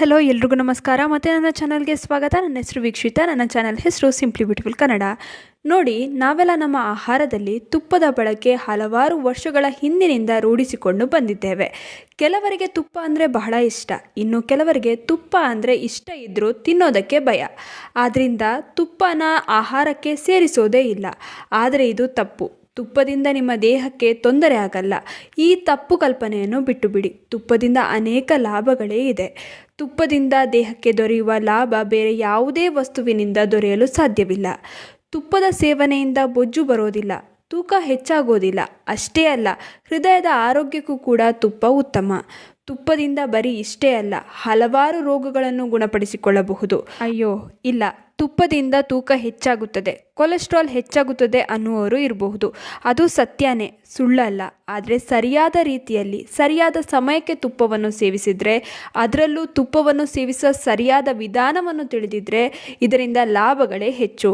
Hello ಎಲ್ರಿಗೂ ನಮಸ್ಕಾರ ಮತ್ತು ನನ್ನ ಚಾನಲ್ಗೆ ಸ್ವಾಗತ. ನನ್ನ ಹೆಸರು ವೀಕ್ಷಿತಾ. ನನ್ನ ಚಾನಲ್ ಹೆಸರು ಸಿಂಪ್ಲಿ ಬ್ಯೂಟಿಫುಲ್ ಕನ್ನಡ. ನೋಡಿ, ನಾವೆಲ್ಲ ನಮ್ಮ ಆಹಾರದಲ್ಲಿ ತುಪ್ಪದ ಬಳಕೆ ಹಲವಾರು ವರ್ಷಗಳ ಹಿಂದಿನಿಂದ ರೂಢಿಸಿಕೊಂಡು ಬಂದಿದ್ದೇವೆ. ಕೆಲವರಿಗೆ ತುಪ್ಪ ಅಂದರೆ ಬಹಳ ಇಷ್ಟ, ಇನ್ನು ಕೆಲವರಿಗೆ ತುಪ್ಪ ಅಂದರೆ ಇಷ್ಟ ಇದ್ದರೂ ತಿನ್ನೋದಕ್ಕೆ ಭಯ. ಆದ್ದರಿಂದ ತುಪ್ಪನ ಆಹಾರಕ್ಕೆ ಸೇರಿಸೋದೇ ಇಲ್ಲ. ಆದರೆ ಇದು ತಪ್ಪು. ತುಪ್ಪದಿಂದ ನಿಮ್ಮ ದೇಹಕ್ಕೆ ತೊಂದರೆ ಆಗಲ್ಲ. ಈ ತಪ್ಪು ಕಲ್ಪನೆಯನ್ನು ಬಿಟ್ಟು ಬಿಡಿ. ತುಪ್ಪದಿಂದ ಅನೇಕ ಲಾಭಗಳೇ ಇದೆ. ತುಪ್ಪದಿಂದ ದೇಹಕ್ಕೆ ದೊರೆಯುವ ಲಾಭ ಬೇರೆ ಯಾವುದೇ ವಸ್ತುವಿನಿಂದ ದೊರೆಯಲು ಸಾಧ್ಯವಿಲ್ಲ. ತುಪ್ಪದ ಸೇವನೆಯಿಂದ ಬೊಜ್ಜು ಬರೋದಿಲ್ಲ, ತೂಕ ಹೆಚ್ಚಾಗೋದಿಲ್ಲ. ಅಷ್ಟೇ ಅಲ್ಲ, ಹೃದಯದ ಆರೋಗ್ಯಕ್ಕೂ ಕೂಡ ತುಪ್ಪ ಉತ್ತಮ. ತುಪ್ಪದಿಂದ ಬರೀ ಇಷ್ಟೇ ಅಲ್ಲ, ಹಲವಾರು ರೋಗಗಳನ್ನು ಗುಣಪಡಿಸಿಕೊಳ್ಳಬಹುದು. ಅಯ್ಯೋ ಇಲ್ಲ, ತುಪ್ಪದಿಂದ ತೂಕ ಹೆಚ್ಚಾಗುತ್ತದೆ, ಕೊಲೆಸ್ಟ್ರಾಲ್ ಹೆಚ್ಚಾಗುತ್ತದೆ ಅನ್ನುವರು ಇರಬಹುದು. ಅದು ಸತ್ಯನೇ, ಸುಳ್ಳಲ್ಲ. ಆದರೆ ಸರಿಯಾದ ರೀತಿಯಲ್ಲಿ ಸರಿಯಾದ ಸಮಯಕ್ಕೆ ತುಪ್ಪವನ್ನು ಸೇವಿಸಿದರೆ, ಅದರಲ್ಲೂ ತುಪ್ಪವನ್ನು ಸೇವಿಸುವ ಸರಿಯಾದ ವಿಧಾನವನ್ನು ತಿಳಿದಿದ್ದರೆ ಇದರಿಂದ ಲಾಭಗಳೇ ಹೆಚ್ಚು.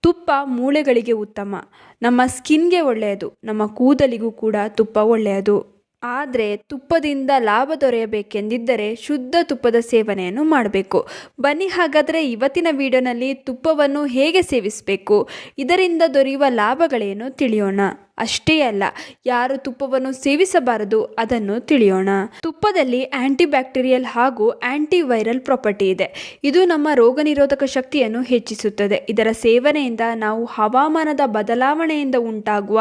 ತುಪ್ಪ ಮೂಳೆಗಳಿಗೆ ಉತ್ತಮ, ನಮ್ಮ ಸ್ಕಿನ್ಗೆ ಒಳ್ಳೆಯದು, ನಮ್ಮ ಕೂದಲಿಗೂ ಕೂಡ ತುಪ್ಪ ಒಳ್ಳೆಯದು. ಆದರೆ ತುಪ್ಪದಿಂದ ಲಾಭ ದೊರೆಯಬೇಕೆಂದಿದ್ದರೆ ಶುದ್ಧ ತುಪ್ಪದ ಸೇವನೆಯನ್ನು ಮಾಡಬೇಕು. ಬನ್ನಿ ಹಾಗಾದರೆ ಇವತ್ತಿನ ವಿಡಿಯೋನಲ್ಲಿ ತುಪ್ಪವನ್ನು ಹೇಗೆ ಸೇವಿಸಬೇಕು, ಇದರಿಂದ ದೊರೆಯುವ ಲಾಭಗಳೇನು ತಿಳಿಯೋಣ. ಅಷ್ಟೇ ಅಲ್ಲ, ಯಾರು ತುಪ್ಪವನ್ನು ಸೇವಿಸಬಾರದು ಅದನ್ನು ತಿಳಿಯೋಣ. ತುಪ್ಪದಲ್ಲಿ ಆಂಟಿ ಬ್ಯಾಕ್ಟೀರಿಯಲ್ ಹಾಗೂ ಆಂಟಿ ವೈರಲ್ ಪ್ರಾಪರ್ಟಿ ಇದೆ. ಇದು ನಮ್ಮ ರೋಗ ನಿರೋಧಕ ಶಕ್ತಿಯನ್ನು ಹೆಚ್ಚಿಸುತ್ತದೆ. ಇದರ ಸೇವನೆಯಿಂದ ನಾವು ಹವಾಮಾನದ ಬದಲಾವಣೆಯಿಂದ ಉಂಟಾಗುವ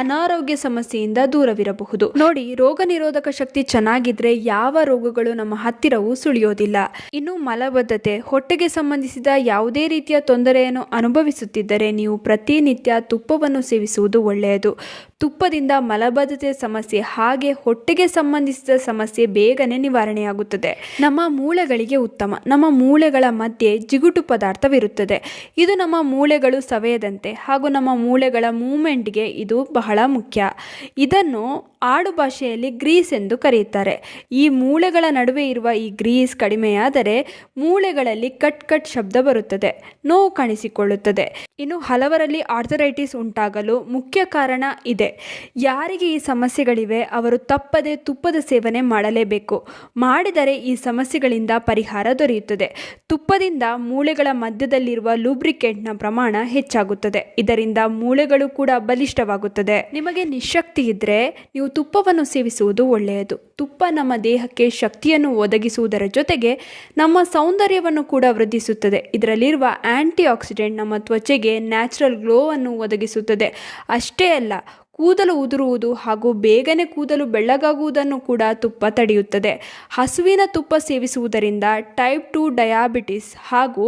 ಅನಾರೋಗ್ಯ ಸಮಸ್ಯೆಯಿಂದ ದೂರವಿರಬಹುದು. ನೋಡಿ, ರೋಗ ನಿರೋಧಕ ಶಕ್ತಿ ಚೆನ್ನಾಗಿದ್ರೆ ಯಾವ ರೋಗಗಳು ನಮ್ಮ ಹತ್ತಿರವೂ ಸುಳಿಯೋದಿಲ್ಲ. ಇನ್ನು ಮಲಬದ್ಧತೆ, ಹೊಟ್ಟೆಗೆ ಸಂಬಂಧಿಸಿದ ಯಾವುದೇ ರೀತಿಯ ತೊಂದರೆಯನ್ನು ಅನುಭವಿಸುತ್ತಿದ್ದರೆ ನೀವು ಪ್ರತಿನಿತ್ಯ ತುಪ್ಪವನ್ನು ಸೇವಿಸುವುದು ಒಳ್ಳೆಯದು. ತುಪ್ಪದಿಂದ ಮಲಬದ್ಧತೆ ಸಮಸ್ಯೆ ಹಾಗೆ ಹೊಟ್ಟೆಗೆ ಸಂಬಂಧಿಸಿದ ಸಮಸ್ಯೆ ಬೇಗನೆ ನಿವಾರಣೆಯಾಗುತ್ತದೆ. ನಮ್ಮ ಮೂಳೆಗಳಿಗೆ ಉತ್ತಮ. ನಮ್ಮ ಮೂಳೆಗಳ ಮಧ್ಯೆ ಜಿಗುಟು ಪದಾರ್ಥವಿರುತ್ತದೆ. ಇದು ನಮ್ಮ ಮೂಳೆಗಳು ಸವೆಯದಂತೆ ಹಾಗೂ ನಮ್ಮ ಮೂಳೆಗಳ ಮೂವ್ಮೆಂಟ್ಗೆ ಇದು ಬಹಳ ಮುಖ್ಯ. ಇದನ್ನು ಆಡು ಭಾಷೆಯಲ್ಲಿ ಗ್ರೀಸ್ ಎಂದು ಕರೆಯುತ್ತಾರೆ. ಈ ಮೂಳೆಗಳ ನಡುವೆ ಇರುವ ಈ ಗ್ರೀಸ್ ಕಡಿಮೆಯಾದರೆ ಮೂಳೆಗಳಲ್ಲಿ ಕಟ್ ಕಟ್ ಶಬ್ದ ಬರುತ್ತದೆ, ನೋವು ಕಾಣಿಸಿಕೊಳ್ಳುತ್ತದೆ. ಇನ್ನು ಹಲವರಲ್ಲಿ ಆರ್ಥರೈಟಿಸ್ ಉಂಟಾಗಲು ಮುಖ್ಯ ಕಾರಣ ಇದೆ. ಯಾರಿಗೆ ಈ ಸಮಸ್ಯೆಗಳಿವೆ ಅವರು ತಪ್ಪದೆ ತುಪ್ಪದ ಸೇವನೆ ಮಾಡಲೇಬೇಕು. ಮಾಡಿದರೆ ಈ ಸಮಸ್ಯೆಗಳಿಂದ ಪರಿಹಾರ ದೊರೆಯುತ್ತದೆ. ತುಪ್ಪದಿಂದ ಮೂಳೆಗಳ ಮಧ್ಯದಲ್ಲಿರುವ ಲೂಬ್ರಿಕೆಂಟ್ನ ಪ್ರಮಾಣ ಹೆಚ್ಚಾಗುತ್ತದೆ. ಇದರಿಂದ ಮೂಳೆಗಳು ಕೂಡ ಬಲಿಷ್ಠವಾಗುತ್ತದೆ. ನಿಮಗೆ ನಿಶಕ್ತಿ ಇದ್ದರೆ ನೀವು ತುಪ್ಪವನ್ನು ಸೇವಿಸುವುದು ಒಳ್ಳೆಯದು. ತುಪ್ಪ ನಮ್ಮ ದೇಹಕ್ಕೆ ಶಕ್ತಿಯನ್ನು ಒದಗಿಸುವುದರ ಜೊತೆಗೆ ನಮ್ಮ ಸೌಂದರ್ಯವನ್ನು ಕೂಡ ವೃದ್ಧಿಸುತ್ತದೆ. ಇದರಲ್ಲಿರುವ ಆಂಟಿ ಆಕ್ಸಿಡೆಂಟ್ ನಮ್ಮ ತ್ವಚೆಗೆ ನ್ಯಾಚುರಲ್ ಗ್ಲೋವನ್ನು ಒದಗಿಸುತ್ತದೆ. ಅಷ್ಟೇ ಅಲ್ಲ, ಕೂದಲು ಉದುರುವುದು ಹಾಗೂ ಬೇಗನೆ ಕೂದಲು ಬೆಳ್ಳಗಾಗುವುದನ್ನು ಕೂಡ ತುಪ್ಪ ತಡೆಯುತ್ತದೆ. ಹಸುವಿನ ತುಪ್ಪ ಸೇವಿಸುವುದರಿಂದ ಟೈಪ್ 2 ಡಯಾಬಿಟಿಸ್ ಹಾಗೂ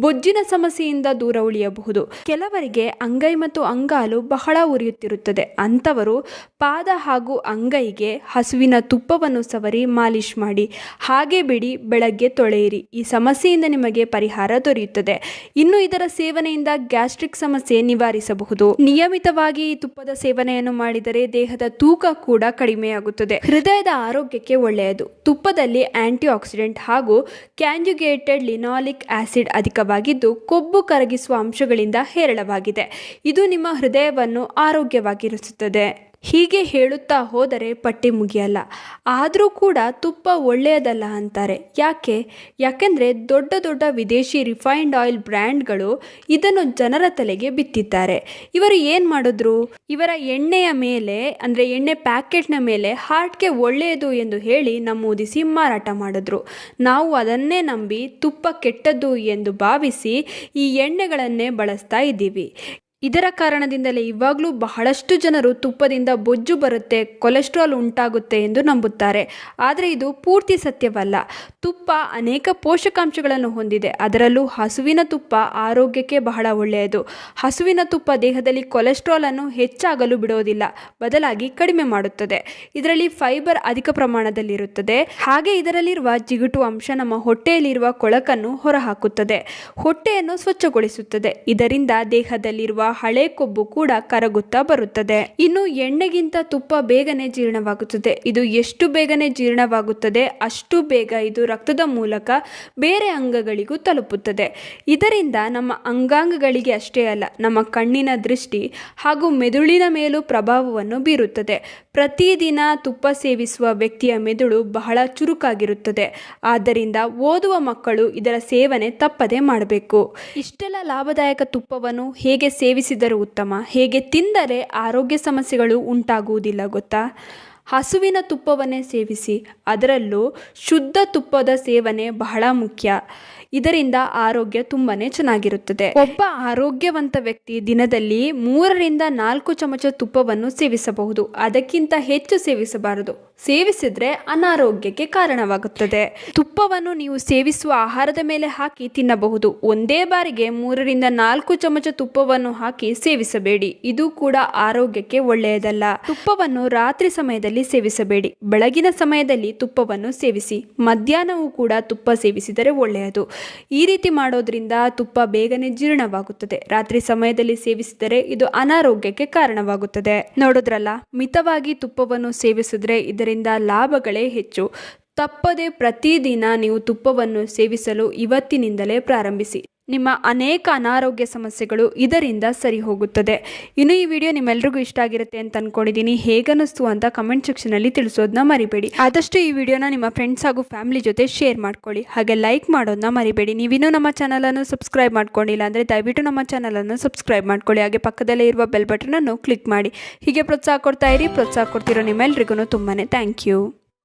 ಬೊಜ್ಜಿನ ಸಮಸ್ಯೆಯಿಂದ ದೂರ ಉಳಿಯಬಹುದು. ಕೆಲವರಿಗೆ ಅಂಗೈ ಮತ್ತು ಅಂಗಾಲು ಬಹಳ ಉರಿಯುತ್ತಿರುತ್ತದೆ. ಅಂಥವರು ಪಾದ ಹಾಗೂ ಅಂಗೈಗೆ ಹಸುವಿನ ತುಪ್ಪವನ್ನು ಸವರಿ ಮಾಲಿಶ್ ಮಾಡಿ, ಹಾಗೆ ಬಿಡಿ, ಬೆಳಗ್ಗೆ ತೊಳೆಯಿರಿ. ಈ ಸಮಸ್ಯೆಯಿಂದ ನಿಮಗೆ ಪರಿಹಾರ ದೊರೆಯುತ್ತದೆ. ಇನ್ನು ಇದರ ಸೇವನೆಯಿಂದ ಗ್ಯಾಸ್ಟ್ರಿಕ್ ಸಮಸ್ಯೆ ನಿವಾರಿಸಬಹುದು. ನಿಯಮಿತವಾಗಿ ಈ ತುಪ್ಪದ ಸೇವನೆಯನ್ನು ಮಾಡಿದರೆ ದೇಹದ ತೂಕ ಕೂಡ ಕಡಿಮೆಯಾಗುತ್ತದೆ. ಹೃದಯದ ಆರೋಗ್ಯಕ್ಕೆ ಒಳ್ಳೆಯದು. ತುಪ್ಪದಲ್ಲಿ ಆಂಟಿ ಆಕ್ಸಿಡೆಂಟ್ ಹಾಗೂ ಕ್ಯಾನ್ಜುಗೇಟೆಡ್ ಲಿನಾಲಿಕ್ ಆಸಿಡ್ ಅಧಿಕವಾಗಿದ್ದು ಕೊಬ್ಬು ಕರಗಿಸುವ ಅಂಶಗಳಿಂದ ಹೇರಳವಾಗಿದೆ. ಇದು ನಿಮ್ಮ ಹೃದಯವನ್ನು ಆರೋಗ್ಯವಾಗಿರಿಸುತ್ತದೆ. ಹೀಗೆ ಹೇಳುತ್ತಾ ಹೋದರೆ ಪಟ್ಟಿ ಮುಗಿಯಲ್ಲ. ಆದರೂ ಕೂಡ ತುಪ್ಪ ಒಳ್ಳೆಯದಲ್ಲ ಅಂತಾರೆ. ಯಾಕೆಂದರೆ ದೊಡ್ಡ ದೊಡ್ಡ ವಿದೇಶಿ ರಿಫೈನ್ಡ್ ಆಯಿಲ್ ಬ್ರ್ಯಾಂಡ್ಗಳು ಇದನ್ನು ಜನರ ತಲೆಗೆ ಬಿತ್ತಿದ್ದಾರೆ. ಇವರು ಏನು ಮಾಡಿದ್ರು, ಇವರ ಎಣ್ಣೆಯ ಮೇಲೆ ಅಂದರೆ ಎಣ್ಣೆ ಪ್ಯಾಕೆಟ್ನ ಮೇಲೆ ಹಾರ್ಟ್ಗೆ ಒಳ್ಳೆಯದು ಎಂದು ಹೇಳಿ ನಮೂದಿಸಿ ಮಾರಾಟ ಮಾಡಿದ್ರು. ನಾವು ಅದನ್ನೇ ನಂಬಿ ತುಪ್ಪ ಕೆಟ್ಟದ್ದು ಎಂದು ಭಾವಿಸಿ ಈ ಎಣ್ಣೆಗಳನ್ನೇ ಬಳಸ್ತಾ ಇದ್ದೀವಿ. ಇದರ ಕಾರಣದಿಂದಲೇ ಇವಾಗಲೂ ಬಹಳಷ್ಟು ಜನರು ತುಪ್ಪದಿಂದ ಬೊಜ್ಜು ಬರುತ್ತೆ, ಕೊಲೆಸ್ಟ್ರಾಲ್ ಉಂಟಾಗುತ್ತೆ ಎಂದು ನಂಬುತ್ತಾರೆ. ಆದರೆ ಇದು ಪೂರ್ತಿ ಸತ್ಯವಲ್ಲ. ತುಪ್ಪ ಅನೇಕ ಪೋಷಕಾಂಶಗಳನ್ನು ಹೊಂದಿದೆ. ಅದರಲ್ಲೂ ಹಸುವಿನ ತುಪ್ಪ ಆರೋಗ್ಯಕ್ಕೆ ಬಹಳ ಒಳ್ಳೆಯದು. ಹಸುವಿನ ತುಪ್ಪ ದೇಹದಲ್ಲಿ ಕೊಲೆಸ್ಟ್ರಾಲ್ ಅನ್ನು ಹೆಚ್ಚಾಗಲು ಬಿಡೋದಿಲ್ಲ, ಬದಲಾಗಿ ಕಡಿಮೆ ಮಾಡುತ್ತದೆ. ಇದರಲ್ಲಿ ಫೈಬರ್ ಅಧಿಕ ಪ್ರಮಾಣದಲ್ಲಿರುತ್ತದೆ. ಹಾಗೆ ಇದರಲ್ಲಿರುವ ಜಿಗುಟು ಅಂಶ ನಮ್ಮ ಹೊಟ್ಟೆಯಲ್ಲಿರುವ ಕೊಳಕನ್ನು ಹೊರಹಾಕುತ್ತದೆ, ಹೊಟ್ಟೆಯನ್ನು ಸ್ವಚ್ಛಗೊಳಿಸುತ್ತದೆ. ಇದರಿಂದ ದೇಹದಲ್ಲಿರುವ ಹಳೆ ಕೊಬ್ಬು ಕೂಡ ಕರಗುತ್ತಾ ಬರುತ್ತದೆ. ಇನ್ನು ಎಣ್ಣೆಗಿಂತ ತುಪ್ಪ ಬೇಗನೆ ಜೀರ್ಣವಾಗುತ್ತದೆ. ಇದು ಎಷ್ಟು ಬೇಗನೆ ಜೀರ್ಣವಾಗುತ್ತದೆ ಅಷ್ಟು ಬೇಗ ಇದು ರಕ್ತದ ಮೂಲಕ ಬೇರೆ ಅಂಗಗಳಿಗೂ ತಲುಪುತ್ತದೆ. ಇದರಿಂದ ನಮ್ಮ ಅಂಗಾಂಗಗಳಿಗೆ ಅಷ್ಟೇ ಅಲ್ಲ, ನಮ್ಮ ಕಣ್ಣಿನ ದೃಷ್ಟಿ ಹಾಗೂ ಮೆದುಳಿನ ಮೇಲೂ ಪ್ರಭಾವವನ್ನು ಬೀರುತ್ತದೆ. ಪ್ರತಿದಿನ ತುಪ್ಪ ಸೇವಿಸುವ ವ್ಯಕ್ತಿಯ ಮೆದುಳು ಬಹಳ ಚುರುಕಾಗಿರುತ್ತದೆ. ಆದ್ದರಿಂದ ಓದುವ ಮಕ್ಕಳು ಇದರ ಸೇವನೆ ತಪ್ಪದೆ ಮಾಡಬೇಕು. ಇಷ್ಟೆಲ್ಲ ಲಾಭದಾಯಕ ತುಪ್ಪವನ್ನು ಹೇಗೆ ಸೇವಿಸಿದರೂ ಉತ್ತಮ, ಹೇಗೆ ತಿಂದರೆ ಆರೋಗ್ಯ ಸಮಸ್ಯೆಗಳು ಉಂಟಾಗುವುದಿಲ್ಲ ಗೊತ್ತಾ? ಹಸುವಿನ ತುಪ್ಪವನ್ನೇ ಸೇವಿಸಿ, ಅದರಲ್ಲೂ ಶುದ್ಧ ತುಪ್ಪದ ಸೇವನೆ ಬಹಳ ಮುಖ್ಯ. ಇದರಿಂದ ಆರೋಗ್ಯ ತುಂಬಾನೇ ಚೆನ್ನಾಗಿರುತ್ತದೆ. ಒಬ್ಬ ಆರೋಗ್ಯವಂತ ವ್ಯಕ್ತಿ ದಿನದಲ್ಲಿ 3-4 ಚಮಚ ತುಪ್ಪವನ್ನು ಸೇವಿಸಬಹುದು. ಅದಕ್ಕಿಂತ ಹೆಚ್ಚು ಸೇವಿಸಬಾರದು. ಸೇವಿಸಿದ್ರೆ ಅನಾರೋಗ್ಯಕ್ಕೆ ಕಾರಣವಾಗುತ್ತದೆ. ತುಪ್ಪವನ್ನು ನೀವು ಸೇವಿಸುವ ಆಹಾರದ ಮೇಲೆ ಹಾಕಿ ತಿನ್ನಬಹುದು. ಒಂದೇ ಬಾರಿಗೆ 3-4 ಚಮಚ ತುಪ್ಪವನ್ನು ಹಾಕಿ ಸೇವಿಸಬೇಡಿ. ಇದು ಕೂಡ ಆರೋಗ್ಯಕ್ಕೆ ಒಳ್ಳೆಯದಲ್ಲ. ತುಪ್ಪವನ್ನು ರಾತ್ರಿ ಸಮಯದಲ್ಲಿ ಸೇವಿಸಬೇಡಿ. ಬೆಳಗಿನ ಸಮಯದಲ್ಲಿ ತುಪ್ಪವನ್ನು ಸೇವಿಸಿ. ಮಧ್ಯಾಹ್ನವೂ ಕೂಡ ತುಪ್ಪ ಸೇವಿಸಿದರೆ ಒಳ್ಳೆಯದು. ಈ ರೀತಿ ಮಾಡೋದ್ರಿಂದ ತುಪ್ಪ ಬೇಗನೆ ಜೀರ್ಣವಾಗುತ್ತದೆ. ರಾತ್ರಿ ಸಮಯದಲ್ಲಿ ಸೇವಿಸಿದರೆ ಇದು ಅನಾರೋಗ್ಯಕ್ಕೆ ಕಾರಣವಾಗುತ್ತದೆ. ನೋಡಿದ್ರಲ್ಲ, ಮಿತವಾಗಿ ತುಪ್ಪವನ್ನು ಸೇವಿಸಿದ್ರೆ ಇದರಿಂದ ಲಾಭಗಳೇ ಹೆಚ್ಚು. ತಪ್ಪದೆ ಪ್ರತಿದಿನ ನೀವು ತುಪ್ಪವನ್ನು ಸೇವಿಸಲು ಇವತ್ತಿನಿಂದಲೇ ಪ್ರಾರಂಭಿಸಿ. ನಿಮ್ಮ ಅನೇಕ ಅನಾರೋಗ್ಯ ಸಮಸ್ಯೆಗಳು ಇದರಿಂದ ಸರಿ ಹೋಗುತ್ತದೆ. ಇನ್ನು ಈ ವಿಡಿಯೋ ನಿಮ್ಮೆಲ್ರಿಗೂ ಇಷ್ಟ ಆಗಿರುತ್ತೆ ಅಂತ ಅನ್ಕೊಂಡಿದ್ದೀನಿ. ಹೇಗನ್ನಿಸ್ತು ಅಂತ ಕಮೆಂಟ್ ಸೆಕ್ಷನಲ್ಲಿ ತಿಳಿಸೋದನ್ನ ಮರಿಬೇಡಿ. ಆದಷ್ಟು ಈ ವಿಡಿಯೋನ ನಿಮ್ಮ ಫ್ರೆಂಡ್ಸ್ ಹಾಗೂ ಫ್ಯಾಮಿಲಿ ಜೊತೆ ಶೇರ್ ಮಾಡ್ಕೊಳ್ಳಿ. ಹಾಗೆ ಲೈಕ್ ಮಾಡೋದನ್ನ ಮರಿಬೇಡಿ. ನೀವಿನ್ನೂ ನಮ್ಮ ಚಾನಲನ್ನು ಸಬ್ಸ್ಕ್ರೈಬ್ ಮಾಡ್ಕೊಂಡಿಲ್ಲ ಅಂದರೆ ದಯವಿಟ್ಟು ನಮ್ಮ ಚಾನಲನ್ನು ಸಬ್ಸ್ಕ್ರೈಬ್ ಮಾಡ್ಕೊಳ್ಳಿ. ಹಾಗೆ ಪಕ್ಕದಲ್ಲೇ ಇರುವ ಬೆಲ್ ಬಟನನ್ನು ಕ್ಲಿಕ್ ಮಾಡಿ. ಹೀಗೆ ಪ್ರೋತ್ಸಾಹ ಕೊಡ್ತಾ ಇರಿ. ಪ್ರೋತ್ಸಾಹ ಕೊಡ್ತಿರೋ ನಿಮ್ಮೆಲ್ರಿಗೂ ತುಂಬಾ ಥ್ಯಾಂಕ್ ಯು.